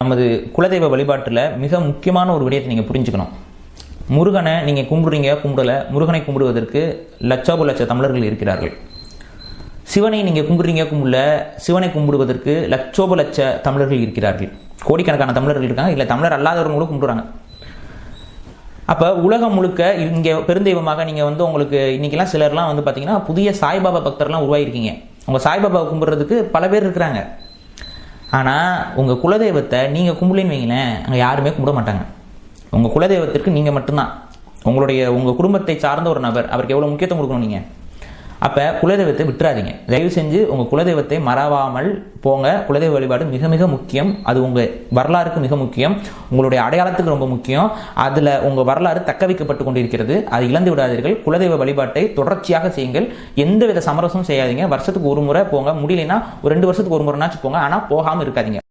நமது குலதெய்வ வழிபாட்டில் மிக முக்கியமான ஒரு விடயத்தை நீங்கள் புரிஞ்சுக்கணும். முருகனை நீங்கள் கும்பிடலை. முருகனை கும்பிடுவதற்கு லட்சோப லட்ச தமிழர்கள் இருக்கிறார்கள். சிவனை நீங்கள் கும்பிடல, சிவனை கும்பிடுவதற்கு லட்சோப லட்ச தமிழர்கள் இருக்கிறார்கள். கோடிக்கணக்கான தமிழர்கள் இருக்காங்க, இல்லை தமிழர் அல்லாதவர்களும் கும்பிடுறாங்க. அப்போ உலகம் முழுக்க இங்கே பெருந்தெய்வமாக நீங்கள் உங்களுக்கு இன்றைக்கெல்லாம் சிலர்லாம் பார்த்தீங்கன்னா புதிய சாய்பாபா பக்தர்லாம் உருவாகிருக்கீங்க. உங்கள் சாய்பாபாவை கும்பிட்றதுக்கு பல பேர் இருக்கிறாங்க. ஆனால் உங்கள் குலதெய்வத்தை நீங்கள் கும்பிடலன்னு வைங்களேன், அங்கே யாருமே கும்பிட மாட்டாங்க. உங்கள் குலதெய்வத்திற்கு நீங்கள் மட்டும்தான். உங்கள் குடும்பத்தை சார்ந்த ஒரு நபர், அவருக்கு எவ்வளோ முக்கியத்துவம் கொடுக்கணும் நீங்கள். அப்போ குலதெய்வத்தை விட்டுறாதீங்க. தயவு செஞ்சு உங்கள் குலதெய்வத்தை மறவாமல் போங்க. குலதெய்வ வழிபாடு மிக மிக முக்கியம். அது உங்கள் வரலாறுக்கு மிக முக்கியம், உங்களுடைய அடையாளத்துக்கு ரொம்ப முக்கியம். அதில் உங்கள் வரலாறு தக்க வைக்கப்பட்டு கொண்டிருக்கிறது. அதை இழந்து விடாதீர்கள். குலதெய்வ வழிபாட்டை தொடர்ச்சியாக செய்யுங்கள். எந்தவித சமரசமும் செய்யாதீங்க. வருஷத்துக்கு ஒரு முறை போங்க, முடியலைன்னா ஒரு 2 வருஷத்துக்கு ஒரு முறைனாச்சும் போங்க. ஆனால் போகாமல் இருக்காதீங்க.